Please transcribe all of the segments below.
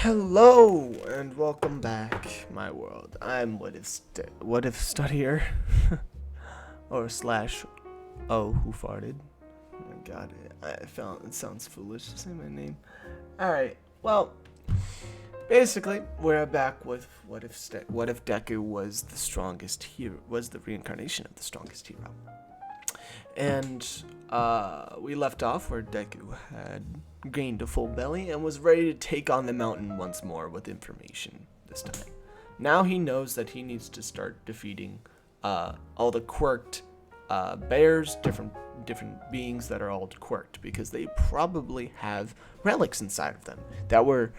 Hello and welcome back, my world. I'm what if studier, or slash who farted. Oh my god, I found it sounds foolish to say my name. All right, well, basically we're back with what if Deku was the strongest hero, was the reincarnation of the strongest hero, and we left off where Deku had gained a full belly and was ready to take on the mountain once more with information this time. Now he knows that he needs to start defeating all the quirked bears, different beings that are all quirked, because they probably have relics inside of them that were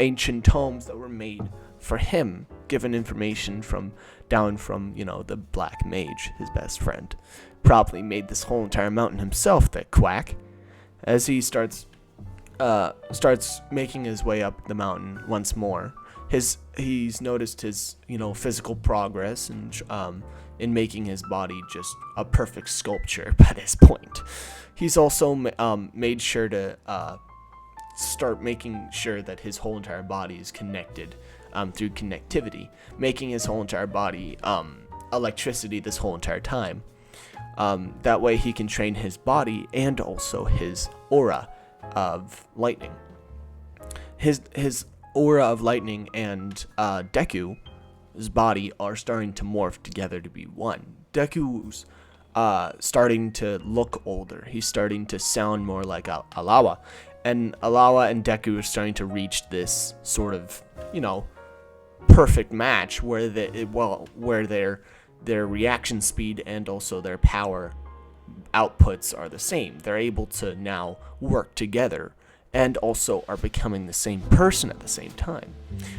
ancient tomes that were made for him, given information from the black mage, his best friend. Probably made this whole entire mountain himself, that quack. As he starts making his way up the mountain once more, he's noticed his physical progress and in making his body just a perfect sculpture by this point. He's also made sure to start making sure that his whole entire body is connected through connectivity, making his whole entire body electricity this whole entire time. That way he can train his body and also his aura of lightning. His aura of lightning and Deku's body are starting to morph together to be one. Deku's starting to look older. He's starting to sound more like Alawa. And Alawa and Deku are starting to reach this sort of, perfect match where their reaction speed and also their power outputs are the same. They're able to now work together and also are becoming the same person at the same time.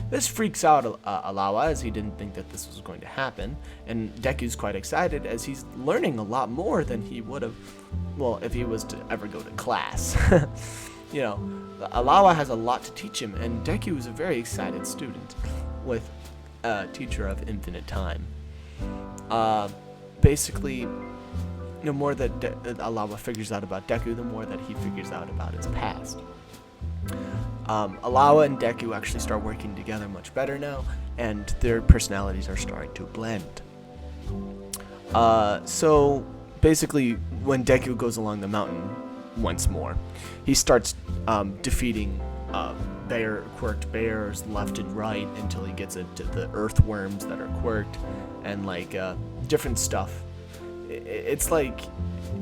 This freaks out Alawa, as he didn't think that this was going to happen, and Deku's quite excited as he's learning a lot more than he would have, if he was to ever go to class. Alawa has a lot to teach him, and Deku is a very excited student with a teacher of infinite time. Basically, the more that Alawa figures out about Deku, the more that he figures out about his past. Alawa and Deku actually start working together much better now, and their personalities are starting to blend. So basically, when Deku goes along the mountain once more, he starts defeating quirked bears left and right until he gets into the earthworms that are quirked and different stuff. It's like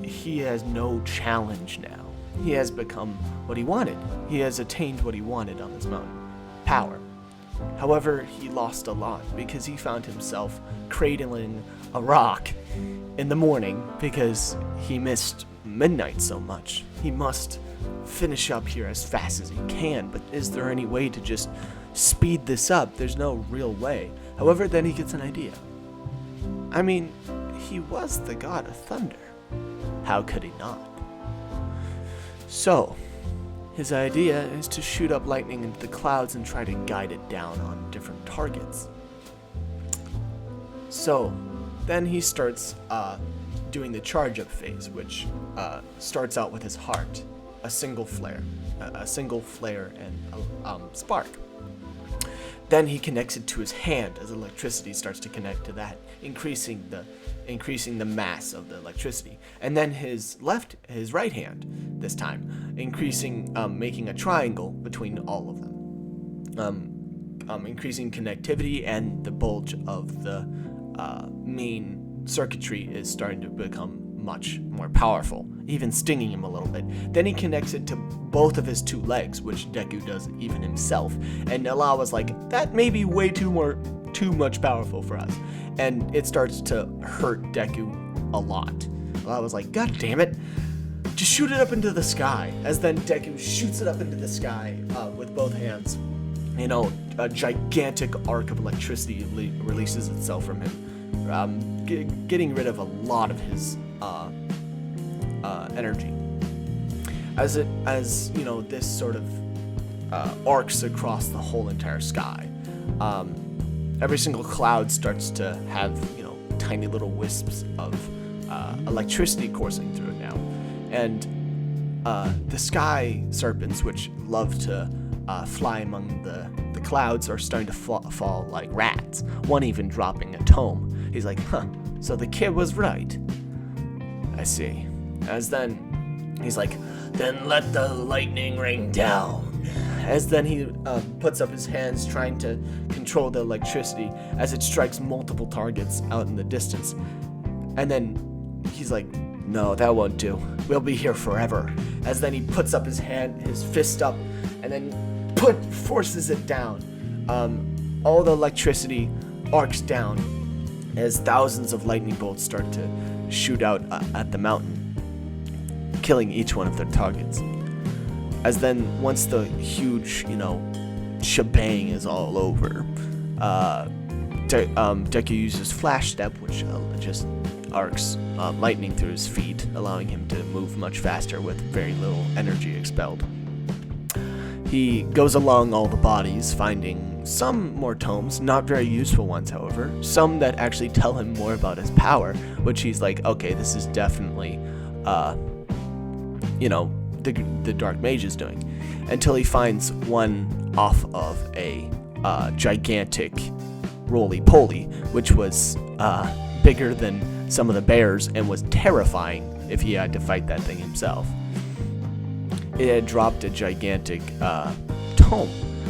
he has no challenge now. He has become what he wanted. He has attained what he wanted on this mountain. Power. However, he lost a lot because he found himself cradling a rock in the morning because he missed midnight so much. He must finish up here as fast as he can, but is there any way to just speed this up? There's no real way. However, then he gets an idea. I mean, he was the god of thunder. How could he not? So, his idea is to shoot up lightning into the clouds and try to guide it down on different targets. So, then he starts doing the charge up phase, which starts out with his heart, a single flare and spark. Then he connects it to his hand as electricity starts to connect to that, increasing the mass of the electricity. And then his right hand this time, making a triangle between all of them, increasing connectivity, and the bulge of the main circuitry is starting to become much more powerful, even stinging him a little bit. Then he connects it to both of his two legs, which Deku does even himself, and Alawa's like, that may be way too much powerful for us, and it starts to hurt Deku a lot. Alawa's like, god damn it, just shoot it up into the sky. As then Deku shoots it up into the sky with both hands. A gigantic arc of electricity releases itself from him, getting rid of a lot of his energy. As this sort of arcs across the whole entire sky. Every single cloud starts to have tiny little wisps of electricity coursing through it now, and the sky serpents, which love to fly among the clouds, are starting to fall like rats. One even dropping a tome. He's like, huh, so the kid was right. I see. As then, he's like, then let the lightning rain down. As then he puts up his hands trying to control the electricity as it strikes multiple targets out in the distance. And then he's like, no, that won't do. We'll be here forever. As then he puts up his hand, his fist up, and then forces it down. All the electricity arcs down as thousands of lightning bolts start to shoot out at the mountain, killing each one of their targets. As then, once the huge, shebang is all over, Deku uses Flash Step, which just arcs lightning through his feet, allowing him to move much faster with very little energy expelled. He goes along all the bodies, finding some more tomes, not very useful ones, however, some that actually tell him more about his power, which he's like, okay, this is definitely, the Dark Mage is doing, until he finds one off of a gigantic roly-poly, which was bigger than some of the bears and was terrifying if he had to fight that thing himself. It had dropped a gigantic tome,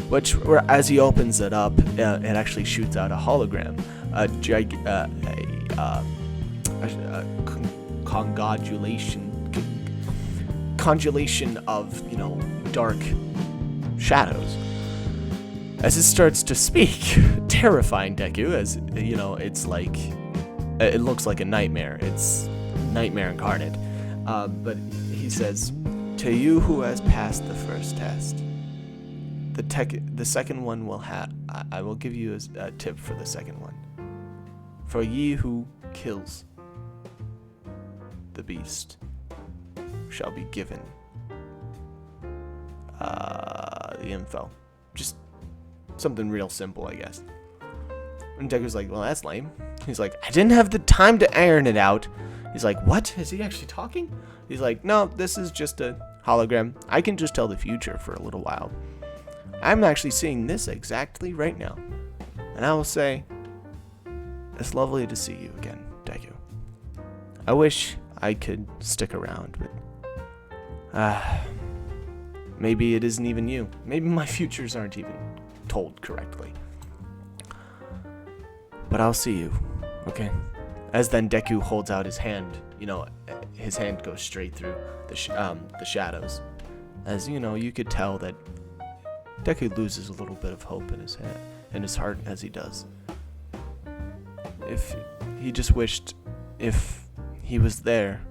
which, as he opens it up, it actually shoots out a hologram, a congelation of, dark shadows. As it starts to speak, terrifying Deku, as, it's like, it looks like a nightmare. It's nightmare incarnate. But he says, to you who has passed the first test, the second one will have. I will give you a tip for the second one. For ye who kills the beast shall be given the info. Just something real simple, I guess. And Deku's like, well, that's lame. He's like, I didn't have the time to iron it out. He's like, what? Is he actually talking? He's like, no, this is just a hologram. I can just tell the future for a little while. I'm actually seeing this exactly right now. And I will say, it's lovely to see you again, Deku. I wish I could stick around, but maybe it isn't even you. Maybe my futures aren't even told correctly. But I'll see you, okay? As then Deku holds out his hand, his hand goes straight through the shadows. As you could tell that Deku loses a little bit of hope in his heart as he does. If he just wished if he was there.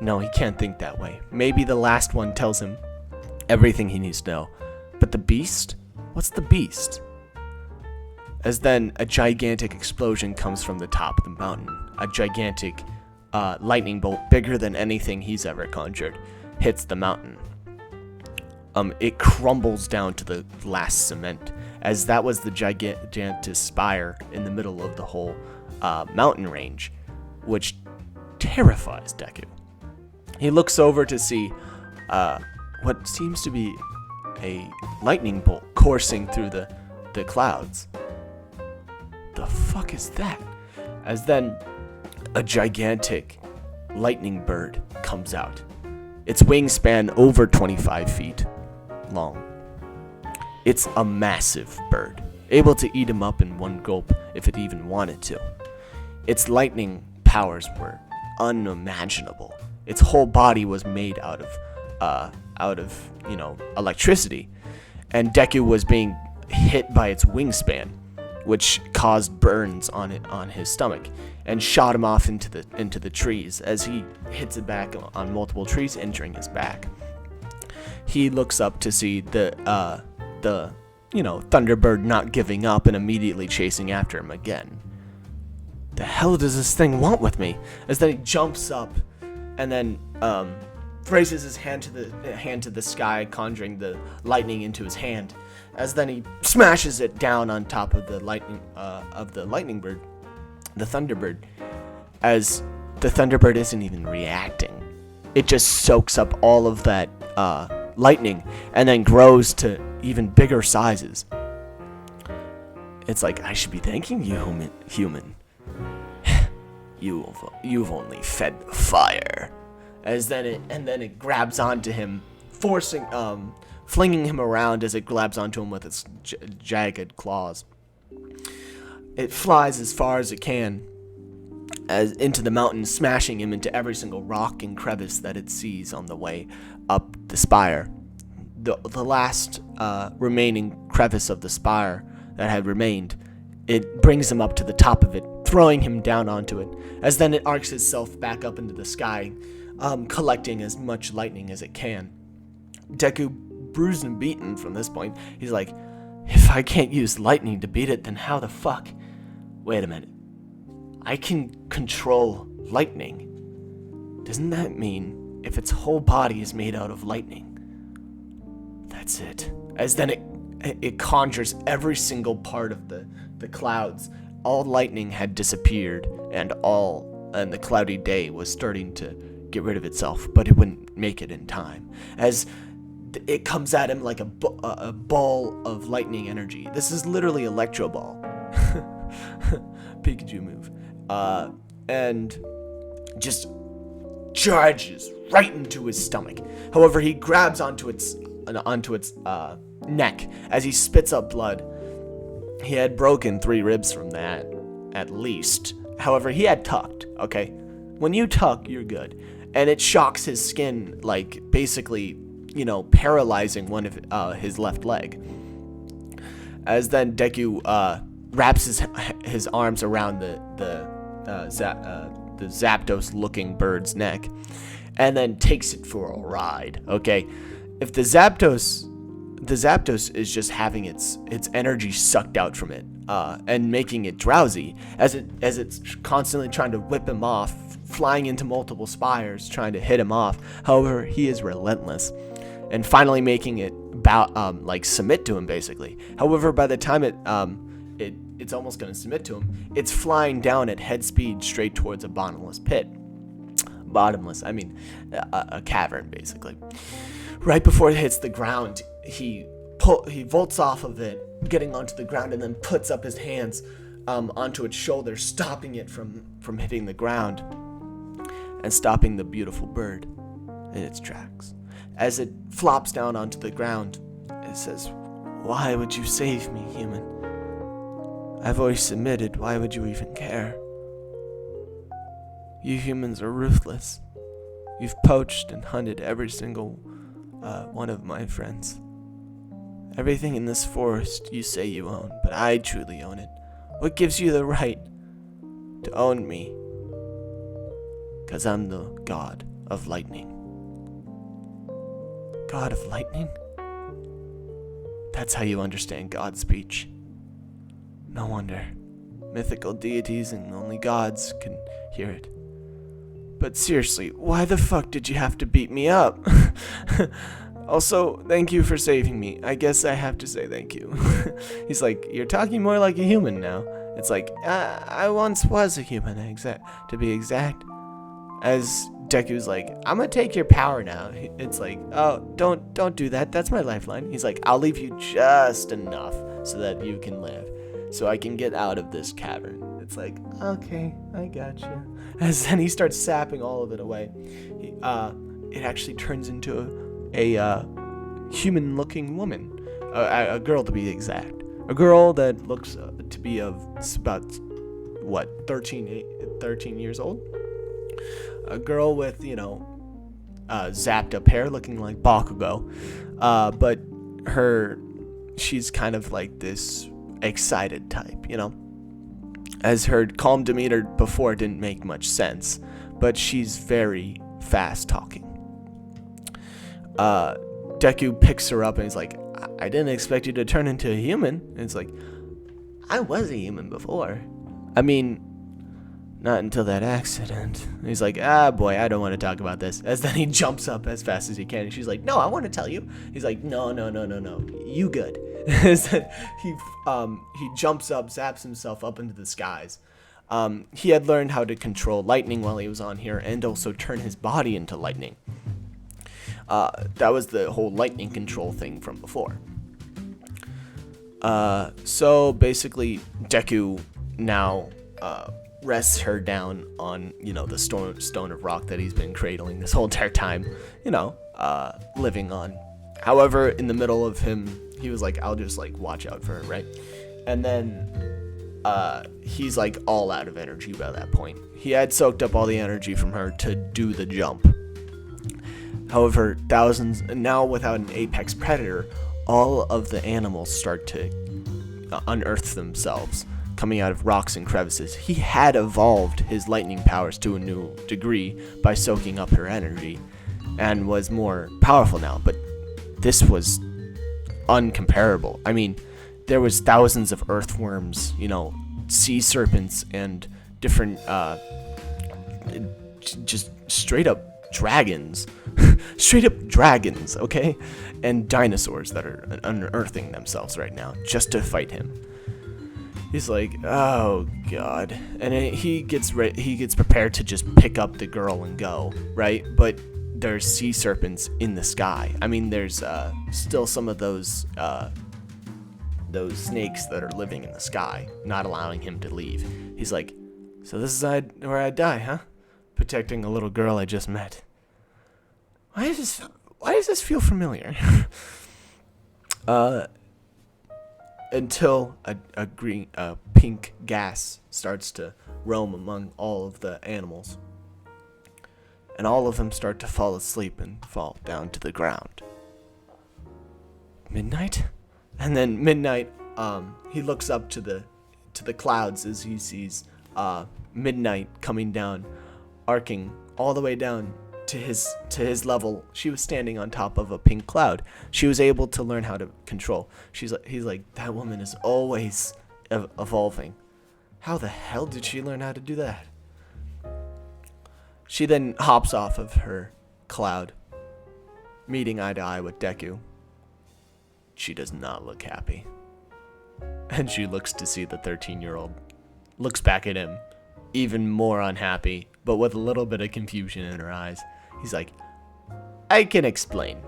No, he can't think that way. Maybe the last one tells him everything he needs to know. But the beast? What's the beast? As then a gigantic explosion comes from the top of the mountain. A gigantic lightning bolt, bigger than anything he's ever conjured, hits the mountain. It crumbles down to the last cement, as that was the gigantic spire in the middle of the whole mountain range, which terrifies Deku. He looks over to see what seems to be a lightning bolt coursing through the clouds. The fuck is that? As then a gigantic lightning bird comes out. Its wingspan over 25 feet long. It's a massive bird, able to eat him up in one gulp if it even wanted to. Its lightning powers were unimaginable. Its whole body was made out of electricity, and Deku was being hit by its wingspan, which caused burns on his stomach and shot him off into the trees as he hits it back on multiple trees, entering his back. He looks up to see the Thunderbird not giving up and immediately chasing after him again. The hell does this thing want with me? As then he jumps up and then raises his hand to the sky, conjuring the lightning into his hand. As then he smashes it down on top of the lightning bird, the Thunderbird, as the Thunderbird isn't even reacting. it just soaks up all of that lightning and then grows to even bigger sizes. It's like, I should be thanking you, human. You've only fed the fire. Then it grabs onto him, flinging him around as it grabs onto him with its jagged claws. It flies as far as it can, into the mountain, smashing him into every single rock and crevice that it sees on the way up the spire. The last remaining crevice of the spire that had remained, it brings him up to the top of it, throwing him down onto it, as then it arcs itself back up into the sky, collecting as much lightning as it can. Deku, bruised and beaten from this point, he's like, if I can't use lightning to beat it, then how the fuck? Wait a minute. I can control lightning. Doesn't that mean if its whole body is made out of lightning? That's it. As then it conjures every single part of the clouds. All lightning had disappeared, and the cloudy day was starting to get rid of itself, but it wouldn't make it in time. As it comes at him like a ball of lightning energy. This is literally Electro Ball. Pikachu move. And just charges right into his stomach. However, he grabs onto its neck as he spits up blood. He had broken 3 ribs from that, at least. However, he had tucked, okay? When you tuck, you're good. And it shocks his skin, like, basically, paralyzing one of his left leg. As then Deku wraps his arms around the Zapdos-looking bird's neck, and then takes it for a ride, okay? If the Zapdos is just having its energy sucked out from it, and making it drowsy, as it's constantly trying to whip him off, flying into multiple spires, trying to hit him off. However, he is relentless, and finally making it submit to him, basically. However, by the time it's almost going to submit to him, it's flying down at head speed straight towards a bottomless pit. A cavern, basically. Right before it hits the ground, he vaults off of it, getting onto the ground, and then puts up his hands onto its shoulder, stopping it from hitting the ground and stopping the beautiful bird in its tracks. As it flops down onto the ground, it says, "Why would you save me, human? I've already submitted. Why would you even care? You humans are ruthless. You've poached and hunted every single one of my friends. Everything in this forest you say you own, but I truly own it. What gives you the right to own me? 'Cause I'm the god of lightning." God of lightning? That's how you understand God's speech. No wonder. Mythical deities and only gods can hear it. But seriously, why the fuck did you have to beat me up? Also, thank you for saving me. I guess I have to say thank you. He's like, you're talking more like a human now. It's like, I once was a human, to be exact. As Deku's like, I'm gonna take your power now. It's like, oh, don't do that. That's my lifeline. He's like, I'll leave you just enough so that you can live, so I can get out of this cavern. It's like, okay, I got you. As then he starts sapping all of it away. It actually turns into a human-looking woman, a girl to be exact, a girl that looks to be of about 13 years old. A girl with zapped up hair, looking like Bakugo, but she's kind of like this excited type, as her calm demeanor before didn't make much sense, but she's very fast talking. Deku picks her up and he's like, I didn't expect you to turn into a human. And it's like, I was a human before. I mean, not until that accident. And he's like, boy, I don't want to talk about this. As then he jumps up as fast as he can. And she's like, no, I want to tell you. He's like, no. You good. He jumps up, zaps himself up into the skies. He had learned how to control lightning while he was on here, and also turn his body into lightning. That was the whole lightning control thing from before. So basically, Deku now rests her down on, the stone of rock that he's been cradling this whole entire time, living on. However, in the middle of him, he was like, I'll just like watch out for her, right? And then he's like all out of energy by that point. He had soaked up all the energy from her to do the jump. However, now without an apex predator, all of the animals start to unearth themselves, coming out of rocks and crevices. He had evolved his lightning powers to a new degree by soaking up her energy, and was more powerful now, but this was uncomparable. I mean, there was thousands of earthworms, sea serpents, and different, just straight up dragons. Straight up dragons, okay? And dinosaurs that are unearthing themselves right now just to fight him. He's like, oh god. And he gets prepared to just pick up the girl and go, right? But there's sea serpents in the sky. I mean, there's still some of those snakes that are living in the sky, not allowing him to leave. He's like, so this is where I die, huh? Protecting a little girl I just met. Why does this feel familiar? Until a pink gas starts to roam among all of the animals, and all of them start to fall asleep and fall down to the ground. Midnight? And then midnight, he looks up to the clouds as he sees midnight coming down, arcing all the way down to his level. She was standing on top of a pink cloud. She was able to learn how to control. He's like, that woman is always evolving. How the hell did she learn how to do that? She then hops off of her cloud, meeting eye to eye with Deku. She does not look happy. And she looks to see the 13-year-old. Looks back at him, even more unhappy, but with a little bit of confusion in her eyes. He's like, I can explain.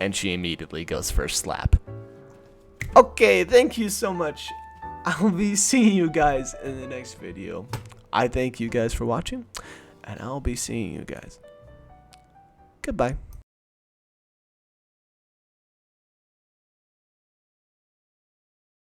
And she immediately goes for a slap. Okay, thank you so much. I'll be seeing you guys in the next video. I thank you guys for watching, and I'll be seeing you guys. Goodbye.